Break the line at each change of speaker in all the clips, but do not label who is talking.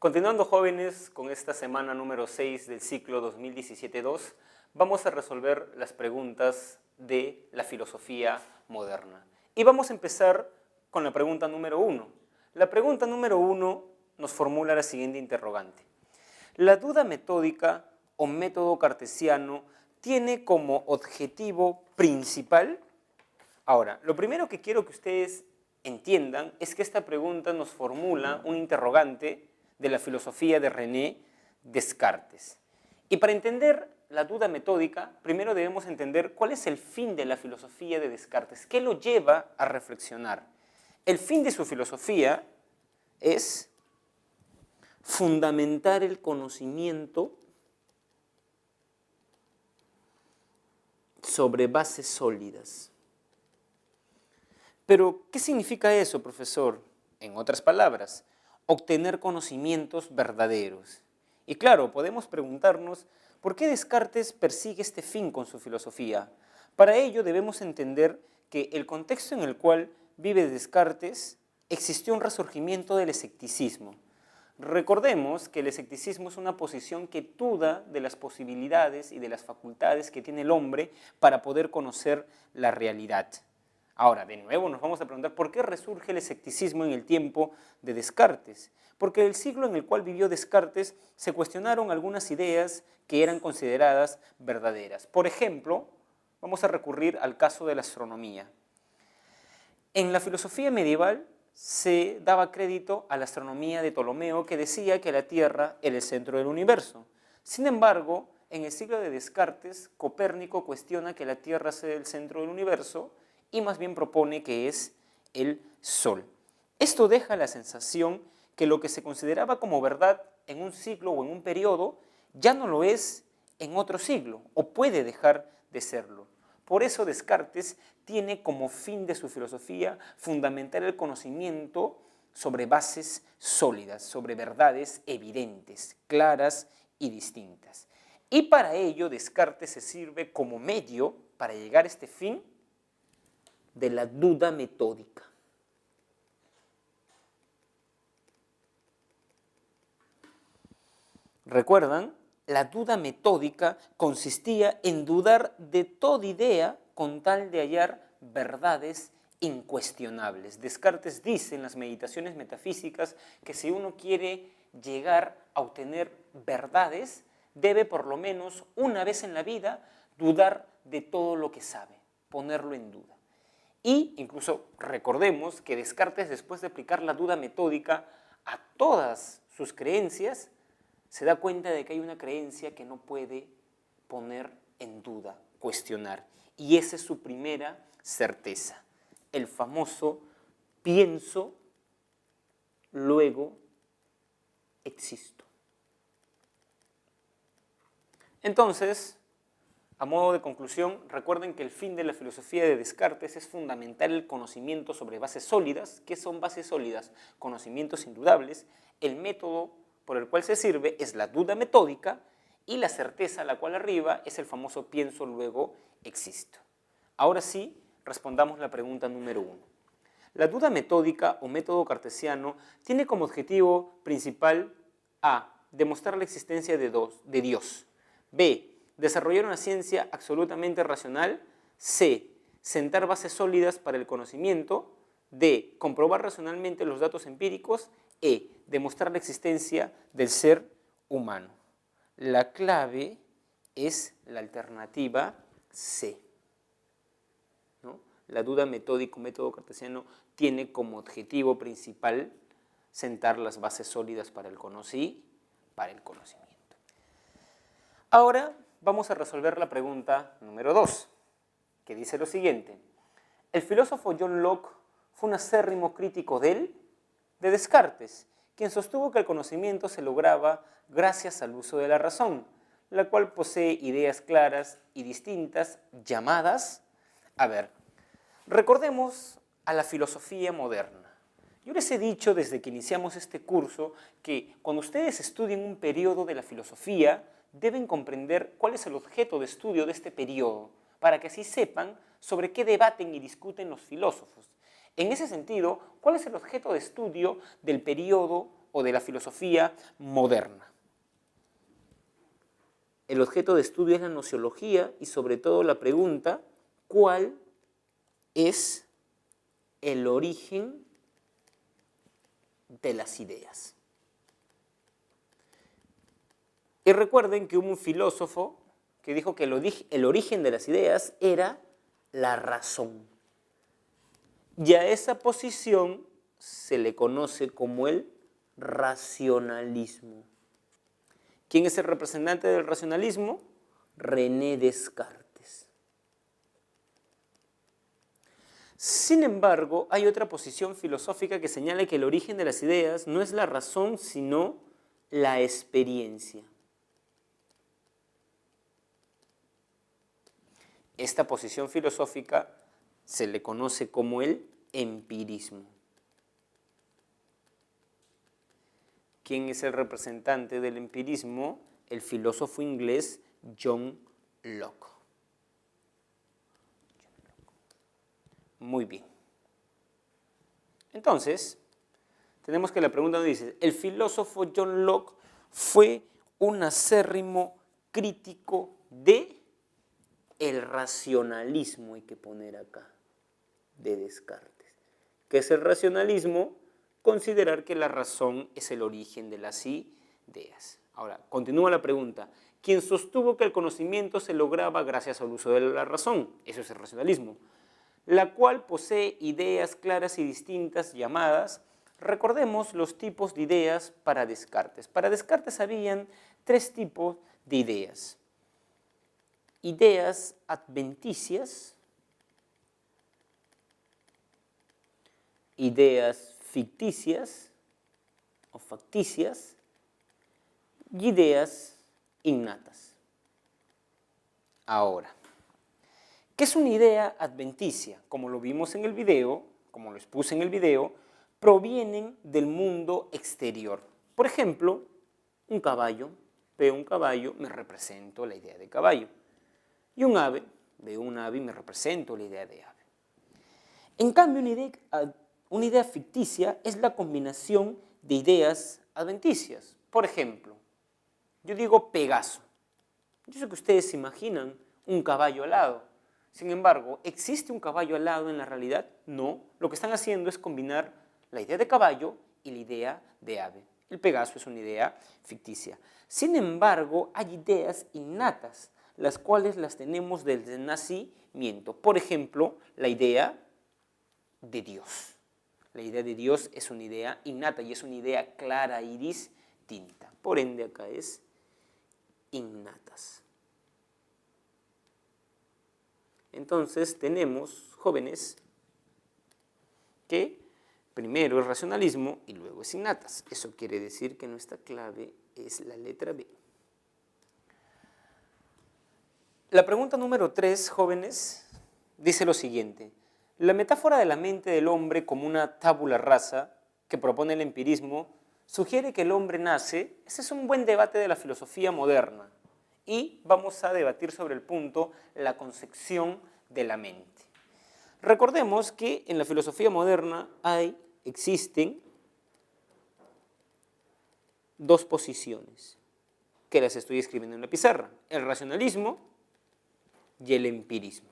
Continuando, jóvenes, con esta semana número 6 del ciclo 2017-2, vamos a resolver las preguntas de la filosofía moderna. Y vamos a empezar con la pregunta número 1. La pregunta número 1 nos formula la siguiente interrogante. ¿La duda metódica o método cartesiano tiene como objetivo principal? Ahora, lo primero que quiero que ustedes entiendan es que esta pregunta nos formula un interrogante de la filosofía de René Descartes. Y para entender la duda metódica, primero debemos entender cuál es el fin de la filosofía de Descartes, qué lo lleva a reflexionar. El fin de su filosofía es fundamentar el conocimiento sobre bases sólidas. Pero, ¿qué significa eso, profesor? En otras palabras, obtener conocimientos verdaderos. Y claro, podemos preguntarnos, ¿por qué Descartes persigue este fin con su filosofía? Para ello debemos entender que el contexto en el cual vive Descartes existió un resurgimiento del escepticismo. Recordemos que el escepticismo es una posición que duda de las posibilidades y de las facultades que tiene el hombre para poder conocer la realidad. Ahora, de nuevo nos vamos a preguntar por qué resurge el escepticismo en el tiempo de Descartes. Porque en el siglo en el cual vivió Descartes se cuestionaron algunas ideas que eran consideradas verdaderas. Por ejemplo, vamos a recurrir al caso de la astronomía. En la filosofía medieval se daba crédito a la astronomía de Ptolomeo, que decía que la Tierra era el centro del universo. Sin embargo, en el siglo de Descartes, Copérnico cuestiona que la Tierra sea el centro del universo y más bien propone que es el Sol. Esto deja la sensación que lo que se consideraba como verdad en un siglo o en un periodo ya no lo es en otro siglo o puede dejar de serlo. Por eso Descartes tiene como fin de su filosofía fundamentar el conocimiento sobre bases sólidas, sobre verdades evidentes, claras y distintas. Y para ello Descartes se sirve como medio para llegar a este fin de la duda metódica. ¿Recuerdan? La duda metódica consistía en dudar de toda idea con tal de hallar verdades incuestionables. Descartes dice en las meditaciones metafísicas que si uno quiere llegar a obtener verdades, debe por lo menos una vez en la vida dudar de todo lo que sabe, ponerlo en duda. Y incluso recordemos que Descartes, después de aplicar la duda metódica a todas sus creencias, se da cuenta de que hay una creencia que no puede poner en duda, cuestionar. Y esa es su primera certeza, el famoso pienso, luego existo. Entonces, a modo de conclusión, recuerden que el fin de la filosofía de Descartes es fundamentar el conocimiento sobre bases sólidas. ¿Qué son bases sólidas? Conocimientos indudables. El método por el cual se sirve es la duda metódica y la certeza, la cual arriba es el famoso pienso, luego existo. Ahora sí, respondamos la pregunta número 1. La duda metódica o método cartesiano tiene como objetivo principal A. Demostrar la existencia de Dios. B. Desarrollar una ciencia absolutamente racional. C. Sentar bases sólidas para el conocimiento. D. Comprobar racionalmente los datos empíricos. E. Demostrar la existencia del ser humano. La clave es la alternativa C. ¿No? La duda metódica o método cartesiano tiene como objetivo principal sentar las bases sólidas para el conocimiento. Ahora vamos a resolver la pregunta número 2, que dice lo siguiente. El filósofo John Locke fue un acérrimo crítico de Descartes, quien sostuvo que el conocimiento se lograba gracias al uso de la razón, la cual posee ideas claras y distintas llamadas, recordemos a la filosofía moderna. Yo les he dicho desde que iniciamos este curso que cuando ustedes estudien un periodo de la filosofía, deben comprender cuál es el objeto de estudio de este periodo, para que así sepan sobre qué debaten y discuten los filósofos. En ese sentido, ¿cuál es el objeto de estudio del periodo o de la filosofía moderna. El objeto de estudio es la nociología y sobre todo la pregunta, ¿cuál es el origen de las ideas? Y recuerden que hubo un filósofo que dijo que el origen de las ideas era la razón. Y a esa posición se le conoce como el racionalismo. ¿Quién es el representante del racionalismo? René Descartes. Sin embargo, hay otra posición filosófica que señala que el origen de las ideas no es la razón, sino la experiencia. Esta posición filosófica se le conoce como el empirismo. ¿Quién es el representante del empirismo? El filósofo inglés John Locke. Muy bien. Entonces, tenemos que la pregunta nos dice, el filósofo John Locke fue un acérrimo crítico de el racionalismo, hay que poner acá, de Descartes. ¿Qué es el racionalismo? Considerar que la razón es el origen de las ideas. Ahora, continúa la pregunta. ¿Quién sostuvo que el conocimiento se lograba gracias al uso de la razón? Eso es el racionalismo. La cual posee ideas claras y distintas llamadas. Recordemos los tipos de ideas para Descartes. Para Descartes habían tres tipos de ideas. Ideas adventicias, ideas ficticias o facticias y ideas innatas. Ahora, ¿qué es una idea adventicia? Como lo vimos en el video, como lo expuse en el video, provienen del mundo exterior. Por ejemplo, un caballo, veo un caballo, me represento la idea de caballo. Y un ave, veo un ave y me represento la idea de ave. En cambio, una idea ficticia es la combinación de ideas adventicias. Por ejemplo, yo digo Pegaso. Yo sé que ustedes se imaginan un caballo alado. Sin embargo, ¿existe un caballo alado en la realidad? No. Lo que están haciendo es combinar la idea de caballo y la idea de ave. El Pegaso es una idea ficticia. Sin embargo, hay ideas innatas, las cuales las tenemos desde el nacimiento. Por ejemplo, la idea de Dios. La idea de Dios es una idea innata y es una idea clara y distinta. Por ende, acá es innatas. Entonces, tenemos, jóvenes, que primero es racionalismo y luego es innatas. Eso quiere decir que nuestra clave es la letra B. La pregunta número 3, jóvenes, dice lo siguiente. La metáfora de la mente del hombre como una tabula rasa que propone el empirismo sugiere que el hombre nace. Ese es un buen debate de la filosofía moderna. Y vamos a debatir sobre el punto la concepción de la mente. Recordemos que en la filosofía moderna existen dos posiciones que las estoy escribiendo en la pizarra. El racionalismo y el empirismo.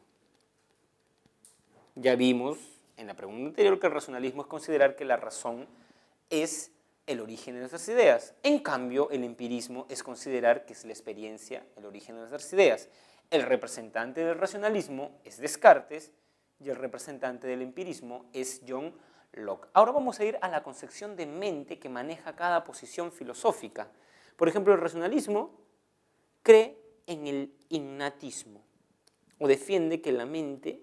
Ya vimos en la pregunta anterior que el racionalismo es considerar que la razón es el origen de nuestras ideas. En cambio, el empirismo es considerar que es la experiencia el origen de nuestras ideas. El representante del racionalismo es Descartes y el representante del empirismo es John Locke. Ahora vamos a ir a la concepción de mente que maneja cada posición filosófica. Por ejemplo, el racionalismo cree en el innatismo o defiende que la mente...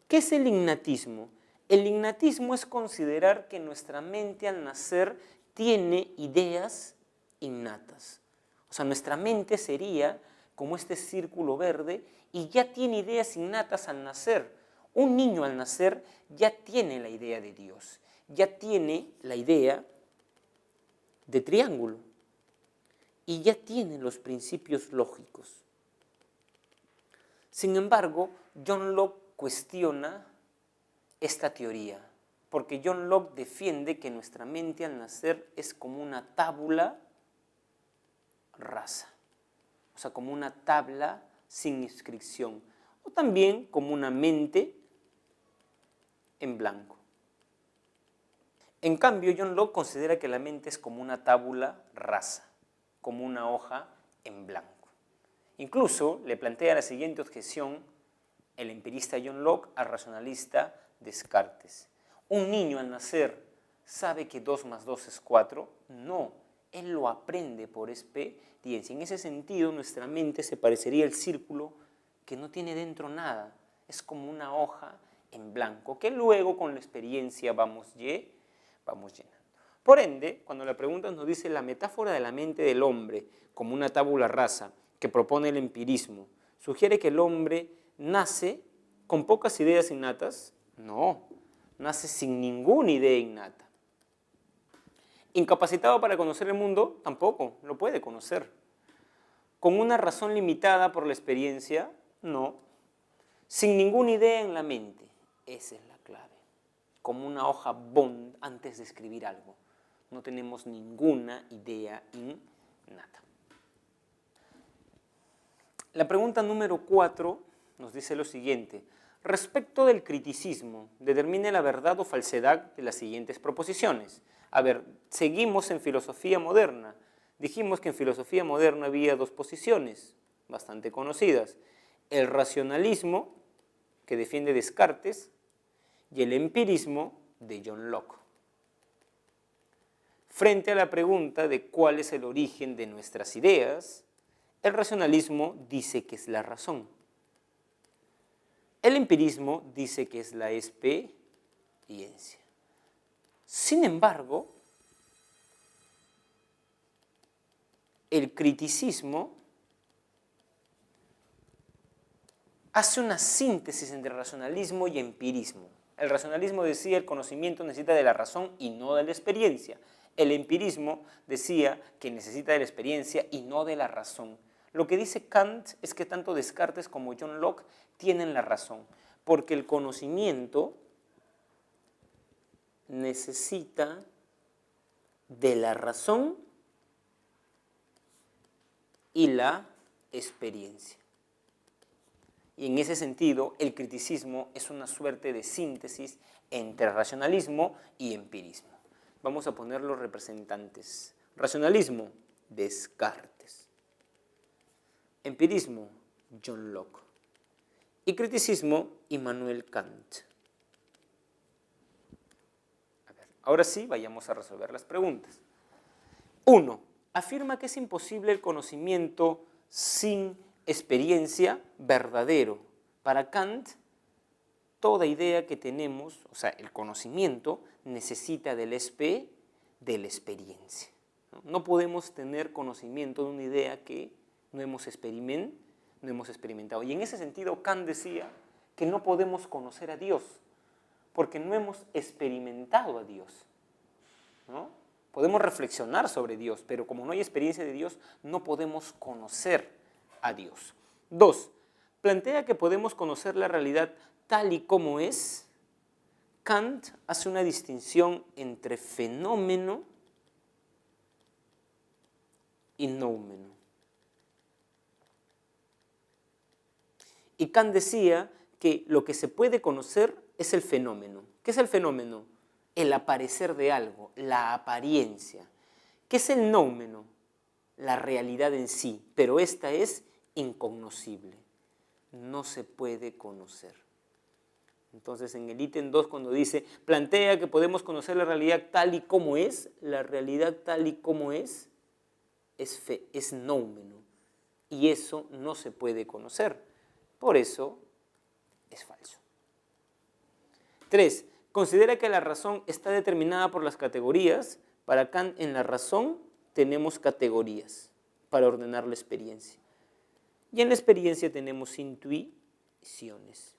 ¿Qué es el innatismo? El innatismo es considerar que nuestra mente al nacer tiene ideas innatas. O sea, nuestra mente sería como este círculo verde y ya tiene ideas innatas al nacer. Un niño al nacer ya tiene la idea de Dios, ya tiene la idea de triángulo y ya tiene los principios lógicos. Sin embargo, John Locke cuestiona esta teoría porque John Locke defiende que nuestra mente al nacer es como una tabula rasa, o sea, como una tabla sin inscripción, o también como una mente en blanco. En cambio, John Locke considera que la mente es como una tabula rasa, como una hoja en blanco. Incluso le plantea la siguiente objeción el empirista John Locke al racionalista Descartes. ¿Un niño al nacer sabe que 2 más 2 es 4? No, él lo aprende por experiencia. En ese sentido, nuestra mente se parecería al círculo que no tiene dentro nada. Es como una hoja en blanco, que luego con la experiencia vamos llenando. Por ende, cuando la pregunta nos dice la metáfora de la mente del hombre como una tabula rasa que propone el empirismo, ¿sugiere que el hombre nace con pocas ideas innatas? No, nace sin ninguna idea innata. ¿Incapacitado para conocer el mundo? Tampoco, lo puede conocer. ¿Con una razón limitada por la experiencia? No. Sin ninguna idea en la mente. Esa es la clave. Como una hoja bond antes de escribir algo. No tenemos ninguna idea innata. La pregunta número 4 nos dice lo siguiente. Respecto del criticismo, determine la verdad o falsedad de las siguientes proposiciones. A ver, seguimos en filosofía moderna. Dijimos que en filosofía moderna había 2 posiciones bastante conocidas. El racionalismo, que defiende Descartes, y el empirismo de John Locke. Frente a la pregunta de cuál es el origen de nuestras ideas, el racionalismo dice que es la razón. El empirismo dice que es la experiencia. Sin embargo, el criticismo hace una síntesis entre racionalismo y empirismo. El racionalismo decía el conocimiento necesita de la razón y no de la experiencia. El empirismo decía que necesita de la experiencia y no de la razón. Lo que dice Kant es que tanto Descartes como John Locke tienen la razón, porque el conocimiento necesita de la razón y la experiencia. Y en ese sentido, el criticismo es una suerte de síntesis entre racionalismo y empirismo. Vamos a poner los representantes. Racionalismo, Descartes. Empirismo, John Locke. Y criticismo, Immanuel Kant. A ver, ahora sí, vayamos a resolver las preguntas. 1. Afirma que es imposible el conocimiento sin experiencia verdadero. Para Kant, toda idea que tenemos, o sea, el conocimiento, necesita de la experiencia. No podemos tener conocimiento de una idea que no hemos experimentado. Y en ese sentido, Kant decía que no podemos conocer a Dios, porque no hemos experimentado a Dios, ¿no? Podemos reflexionar sobre Dios, pero como no hay experiencia de Dios, no podemos conocer a Dios. 2. Plantea que podemos conocer la realidad tal y como es. Kant hace una distinción entre fenómeno y noumeno. Y Kant decía que lo que se puede conocer es el fenómeno. ¿Qué es el fenómeno? El aparecer de algo, la apariencia. ¿Qué es el noumeno? La realidad en sí, pero esta es incognoscible. No se puede conocer. Entonces, en el ítem 2, cuando dice, plantea que podemos conocer la realidad tal y como es, la realidad tal y como es noumeno. Y eso no se puede conocer. Por eso, es falso. 3. Considera que la razón está determinada por las categorías. Para Kant, en la razón tenemos categorías para ordenar la experiencia. Y en la experiencia tenemos intuiciones.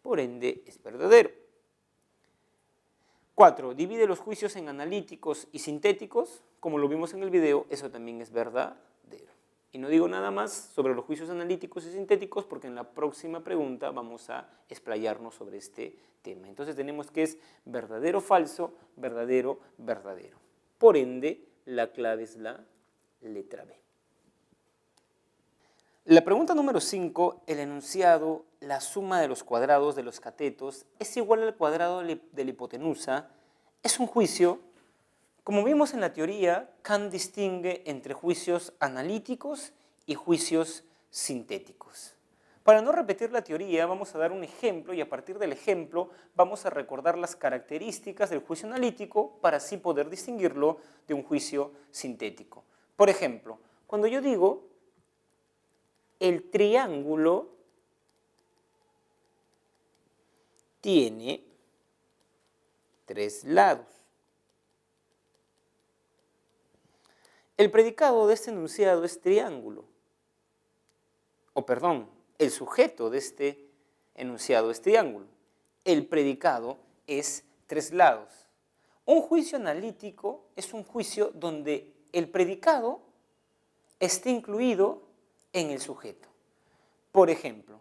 Por ende, es verdadero. 4. Divide los juicios en analíticos y sintéticos. Como lo vimos en el video, eso también es verdadero. Y no digo nada más sobre los juicios analíticos y sintéticos porque en la próxima pregunta vamos a explayarnos sobre este tema. Entonces tenemos que es verdadero, falso, verdadero, verdadero. Por ende, la clave es la letra B. La pregunta número 5, el enunciado, la suma de los cuadrados de los catetos es igual al cuadrado de la hipotenusa, es un juicio. Como vimos en la teoría, Kant distingue entre juicios analíticos y juicios sintéticos. Para no repetir la teoría, vamos a dar un ejemplo y a partir del ejemplo vamos a recordar las características del juicio analítico para así poder distinguirlo de un juicio sintético. Por ejemplo, cuando yo digo el triángulo tiene 3 lados. El predicado de este enunciado es triángulo. O perdón, el sujeto de este enunciado es triángulo. El predicado es 3 lados. Un juicio analítico es un juicio donde el predicado esté incluido en el sujeto. Por ejemplo,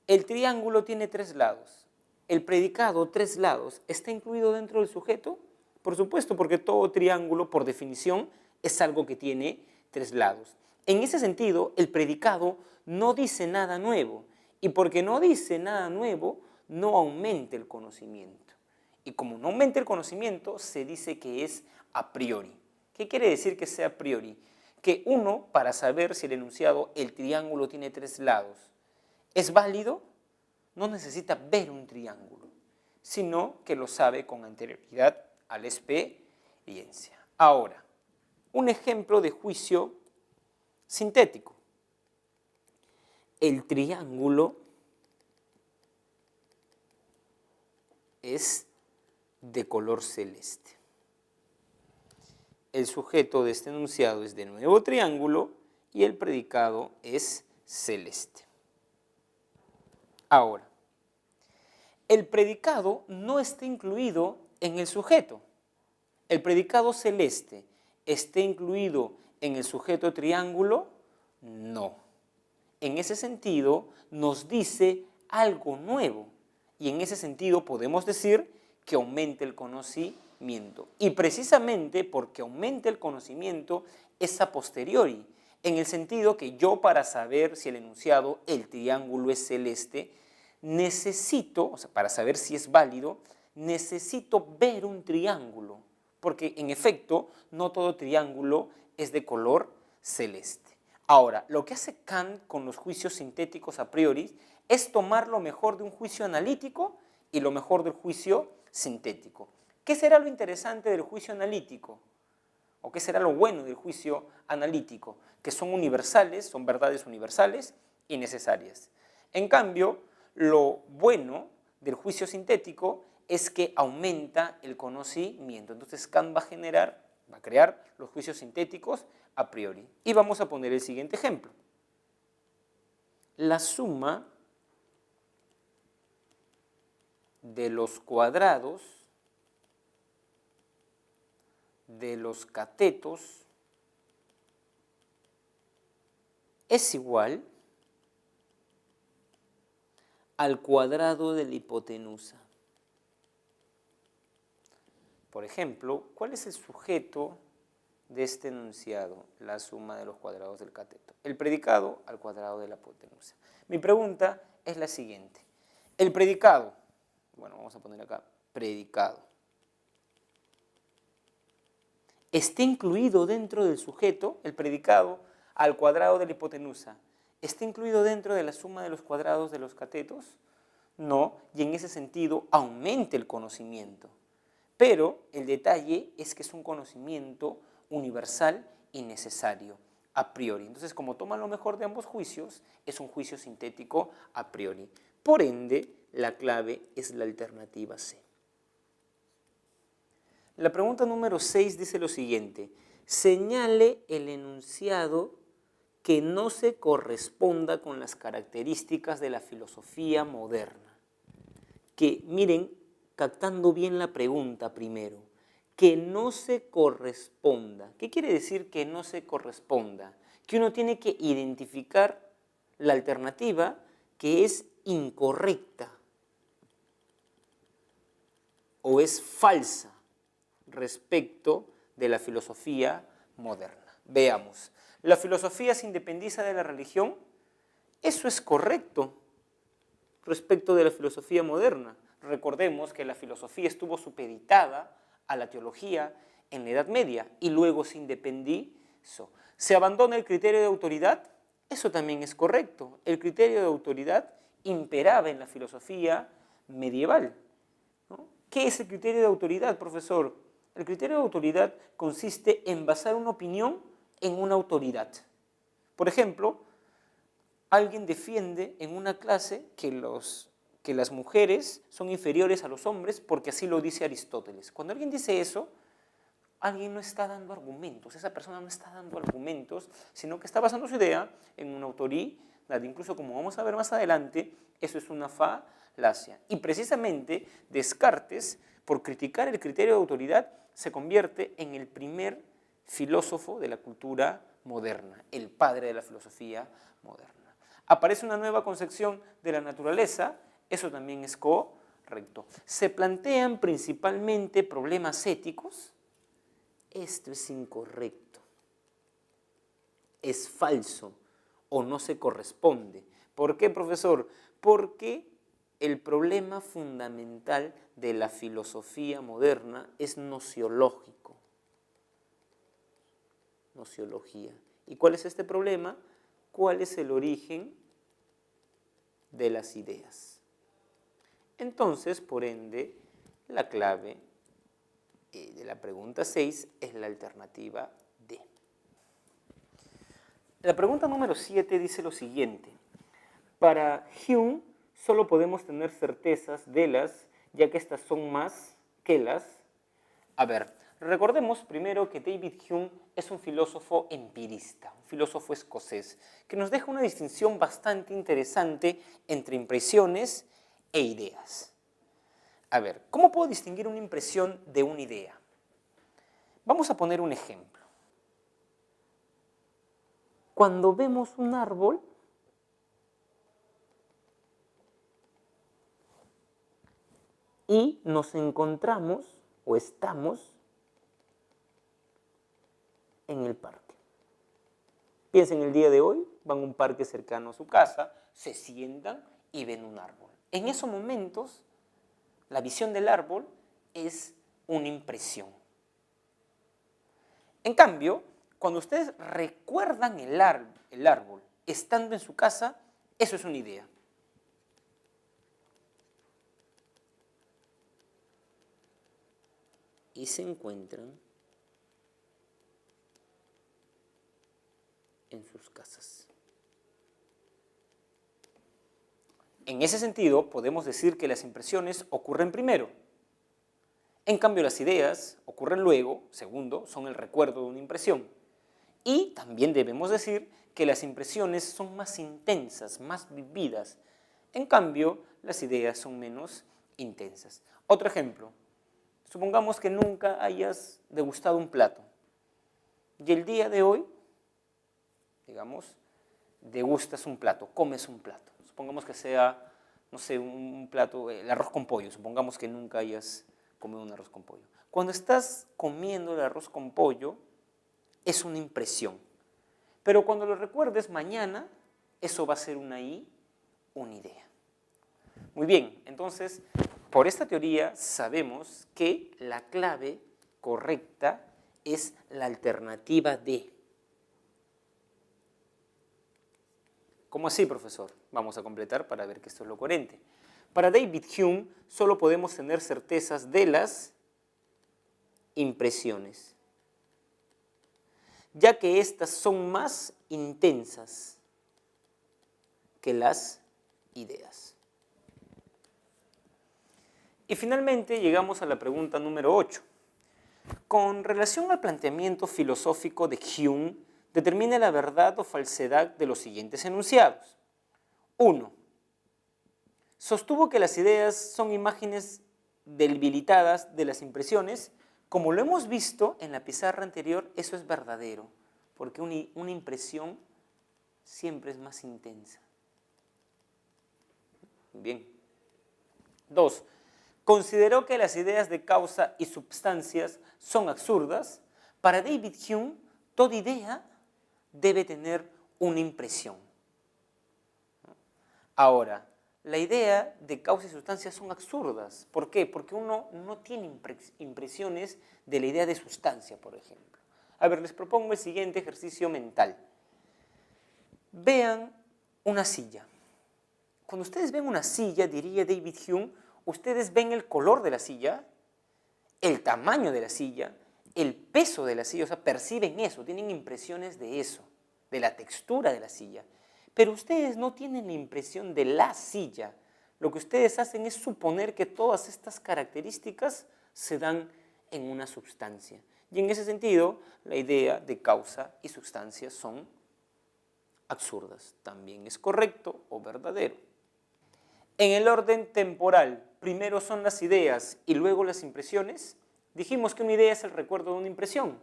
el triángulo tiene 3 lados. ¿El predicado 3 lados está incluido dentro del sujeto? Por supuesto, porque todo triángulo, por definición, es algo que tiene 3 lados. En ese sentido, el predicado no dice nada nuevo. Y porque no dice nada nuevo, no aumenta el conocimiento. Y como no aumenta el conocimiento, se dice que es a priori. ¿Qué quiere decir que sea a priori? Que uno, para saber si el enunciado, el triángulo tiene 3 lados, es válido, no necesita ver un triángulo, sino que lo sabe con anterioridad a la experiencia. Ahora, un ejemplo de juicio sintético. El triángulo es de color celeste. El sujeto de este enunciado es de nuevo triángulo y el predicado es celeste. Ahora, el predicado no está incluido en el sujeto. El predicado celeste ¿está incluido en el sujeto triángulo? No. En ese sentido, nos dice algo nuevo. Y en ese sentido podemos decir que aumenta el conocimiento. Y precisamente porque aumenta el conocimiento es a posteriori. En el sentido que yo para saber si el enunciado, el triángulo es celeste, necesito, o sea, para saber si es válido, necesito ver un triángulo. Porque en efecto, no todo triángulo es de color celeste. Ahora, lo que hace Kant con los juicios sintéticos a priori es tomar lo mejor de un juicio analítico y lo mejor del juicio sintético. ¿Qué será lo interesante del juicio analítico? ¿O qué será lo bueno del juicio analítico? Que son universales, son verdades universales y necesarias. En cambio, lo bueno del juicio sintético es que aumenta el conocimiento. Entonces Kant va a crear los juicios sintéticos a priori. Y vamos a poner el siguiente ejemplo. La suma de los cuadrados de los catetos es igual al cuadrado de la hipotenusa. Por ejemplo, ¿cuál es el sujeto de este enunciado? La suma de los cuadrados del cateto. El predicado al cuadrado de la hipotenusa. Mi pregunta es la siguiente. El predicado, bueno, vamos a poner acá, predicado, ¿está incluido dentro del sujeto? El predicado al cuadrado de la hipotenusa, ¿está incluido dentro de la suma de los cuadrados de los catetos? No, y en ese sentido aumenta el conocimiento. Pero el detalle es que es un conocimiento universal y necesario a priori. Entonces, como toma lo mejor de ambos juicios, es un juicio sintético a priori. Por ende, la clave es la alternativa C. La pregunta número 6 dice lo siguiente. Señale el enunciado que no se corresponda con las características de la filosofía moderna. Que, miren, captando bien la pregunta primero, que no se corresponda. ¿Qué quiere decir que no se corresponda? que uno tiene que identificar la alternativa que es incorrecta o es falsa respecto de la filosofía moderna. Veamos, ¿la filosofía se independiza de la religión? Eso es correcto respecto de la filosofía moderna. Recordemos que la filosofía estuvo supeditada a la teología en la Edad Media y luego se independizó. ¿Se abandona el criterio de autoridad? Eso también es correcto. El criterio de autoridad imperaba en la filosofía medieval, ¿no? ¿Qué es el criterio de autoridad, profesor? El criterio de autoridad consiste en basar una opinión en una autoridad. Por ejemplo, alguien defiende en una clase que las mujeres son inferiores a los hombres porque así lo dice Aristóteles. Cuando alguien dice eso, alguien no está dando argumentos, esa persona no está dando argumentos, sino que está basando su idea en una autoridad, incluso como vamos a ver más adelante, eso es una falacia. Y precisamente Descartes, por criticar el criterio de autoridad, se convierte en el primer filósofo de la cultura moderna, el padre de la filosofía moderna. Aparece una nueva concepción de la naturaleza, eso también es correcto. Se plantean principalmente problemas éticos. Esto es incorrecto, es falso o no se corresponde. ¿Por qué, profesor? Porque el problema fundamental de la filosofía moderna es nociológico. Nociología. ¿Y cuál es este problema? ¿Cuál es el origen de las ideas? Entonces, por ende, la clave de la pregunta 6 es la alternativa D. La pregunta número 7 dice lo siguiente. Para Hume solo podemos tener certezas de las, ya que estas son más que las. A ver, recordemos primero que David Hume es un filósofo empirista, un filósofo escocés, que nos deja una distinción bastante interesante entre impresiones e ideas. A ver, ¿cómo puedo distinguir una impresión de una idea? Vamos a poner un ejemplo. Cuando vemos un árbol, y nos encontramos o estamos en el parque. Piensen el día de hoy, van a un parque cercano a su casa, se sientan y ven un árbol. En esos momentos, la visión del árbol es una impresión. En cambio, cuando ustedes recuerdan el árbol estando en su casa, eso es una idea. Y se encuentran en sus casas. En ese sentido, podemos decir que las impresiones ocurren primero. En cambio, las ideas ocurren luego, segundo, son el recuerdo de una impresión. Y también debemos decir que las impresiones son más intensas, más vividas. En cambio, las ideas son menos intensas. Otro ejemplo. Supongamos que nunca hayas degustado un plato. Y el día de hoy, digamos, degustas un plato, comes un plato. Supongamos que sea, no sé, un plato, el arroz con pollo. Supongamos que nunca hayas comido un arroz con pollo. Cuando estás comiendo el arroz con pollo, es una impresión. Pero cuando lo recuerdes mañana, eso va a ser una idea. Muy bien, entonces, por esta teoría sabemos que la clave correcta es la alternativa D. ¿Cómo así, profesor? Vamos a completar para ver que esto es lo coherente. Para David Hume solo podemos tener certezas de las impresiones, ya que éstas son más intensas que las ideas. Y finalmente llegamos a la pregunta número 8. Con relación al planteamiento filosófico de Hume, determina la verdad o falsedad de los siguientes enunciados. 1. Sostuvo que las ideas son imágenes debilitadas de las impresiones. Como lo hemos visto en la pizarra anterior, eso es verdadero. Porque una impresión siempre es más intensa. Bien. 2. Consideró que las ideas de causa y substancias son absurdas. Para David Hume, toda idea debe tener una impresión. Ahora, la idea de causa y sustancia son absurdas. ¿Por qué? Porque uno no tiene impresiones de la idea de sustancia, por ejemplo. A ver, les propongo el siguiente ejercicio mental. Vean una silla. Cuando ustedes ven una silla, diría David Hume, ustedes ven el color de la silla, el tamaño de la silla, el peso de la silla, o sea, perciben eso, tienen impresiones de eso, de la textura de la silla. Pero ustedes no tienen la impresión de la silla. Lo que ustedes hacen es suponer que todas estas características se dan en una sustancia. Y en ese sentido, la idea de causa y sustancia son absurdas. También es correcto o verdadero. En el orden temporal, primero son las ideas y luego las impresiones. Dijimos que una idea es el recuerdo de una impresión.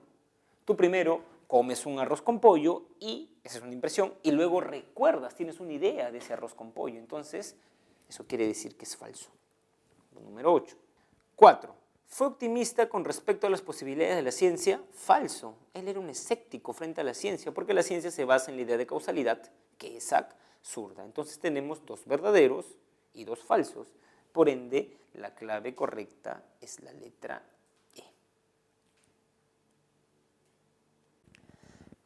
Tú primero comes un arroz con pollo y esa es una impresión y luego recuerdas, tienes una idea de ese arroz con pollo. Entonces, eso quiere decir que es falso. Número 8. 4. ¿Fue optimista con respecto a las posibilidades de la ciencia? Falso. Él era un escéptico frente a la ciencia porque la ciencia se basa en la idea de causalidad, que es absurda. Entonces tenemos 2 verdaderos y 2 falsos. Por ende, la clave correcta es la letra E.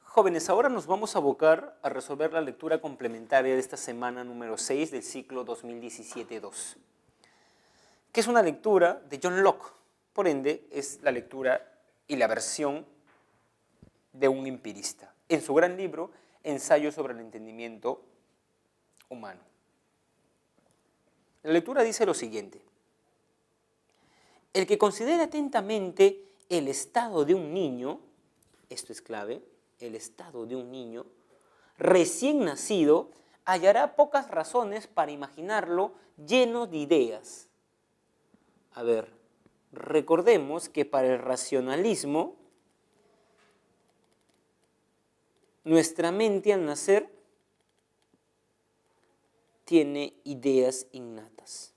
Jóvenes, ahora nos vamos a abocar a resolver la lectura complementaria de esta semana número 6 del ciclo 2017-2, que es una lectura de John Locke. Por ende, es la lectura y la versión de un empirista, en su gran libro, Ensayo sobre el entendimiento humano. La lectura dice lo siguiente: el que considera atentamente el estado de un niño, esto es clave, el estado de un niño recién nacido, hallará pocas razones para imaginarlo lleno de ideas. A ver, recordemos que para el racionalismo, nuestra mente al nacer tiene ideas innatas.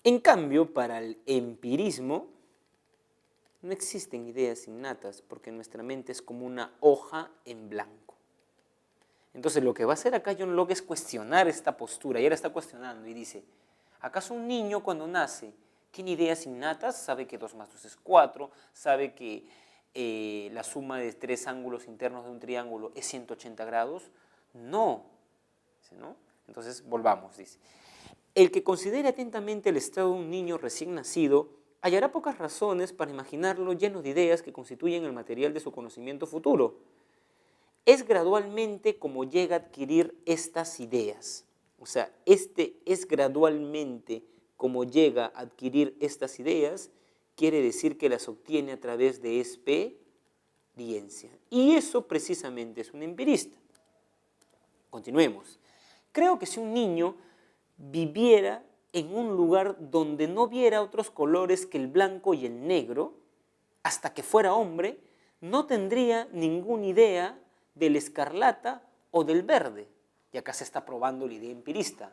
En cambio, para el empirismo, no existen ideas innatas porque nuestra mente es como una hoja en blanco. Entonces, lo que va a hacer acá John Locke es cuestionar esta postura, y ahora está cuestionando y dice: ¿acaso un niño cuando nace tiene ideas innatas? Sabe que 2 más 2 es 4, sabe que la suma de 3 ángulos internos de un triángulo es 180 grados. No. ¿No? Entonces, volvamos, dice. El que considere atentamente el estado de un niño recién nacido hallará pocas razones para imaginarlo lleno de ideas que constituyen el material de su conocimiento futuro. Es gradualmente como llega a adquirir estas ideas. O sea, es gradualmente como llega a adquirir estas ideas, quiere decir que las obtiene a través de experiencia. Y eso precisamente es un empirista. Continuemos. Creo que si un niño viviera en un lugar donde no viera otros colores que el blanco y el negro, hasta que fuera hombre, no tendría ninguna idea del escarlata o del verde. Y acá se está probando la idea empirista.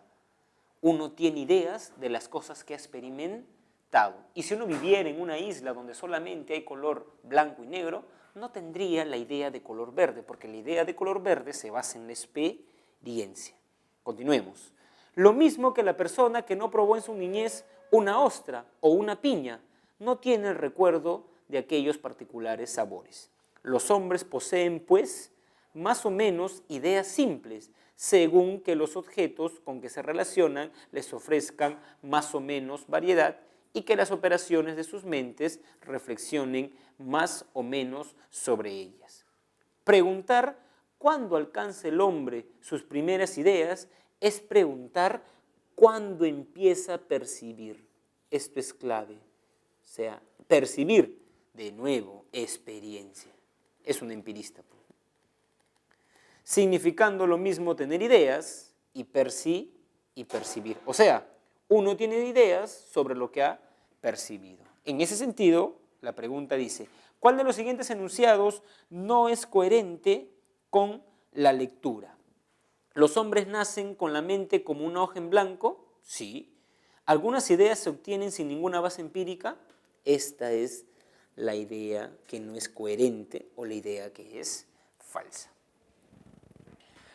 Uno tiene ideas de las cosas que ha experimentado. Y si uno viviera en una isla donde solamente hay color blanco y negro, no tendría la idea de color verde, porque la idea de color verde se basa en la experiencia. Continuemos. Lo mismo que la persona que no probó en su niñez una ostra o una piña, no tiene el recuerdo de aquellos particulares sabores. Los hombres poseen, pues, más o menos ideas simples, según que los objetos con que se relacionan les ofrezcan más o menos variedad y que las operaciones de sus mentes reflexionen más o menos sobre ellas. Preguntar cuándo alcanza el hombre sus primeras ideas es preguntar cuándo empieza a percibir. Esto es clave. O sea, percibir, de nuevo, experiencia. Es un empirista. Significando lo mismo tener ideas y percibir. O sea, uno tiene ideas sobre lo que ha percibido. En ese sentido, La pregunta dice, ¿cuál de los siguientes enunciados no es coherente con la lectura? ¿Los hombres nacen con la mente como una hoja en blanco? Sí. ¿Algunas ideas se obtienen sin ninguna base empírica? Esta es la idea que no es coherente o la idea que es falsa.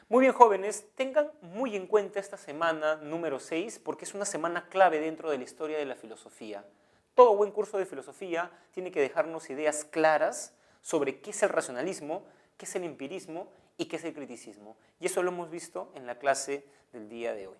Muy bien, jóvenes, tengan muy en cuenta esta semana número 6 porque es una semana clave dentro de la historia de la filosofía. Todo buen curso de filosofía tiene que dejarnos ideas claras sobre qué es el racionalismo, qué es el empirismo y qué es el criticismo. Y eso lo hemos visto en la clase del día de hoy.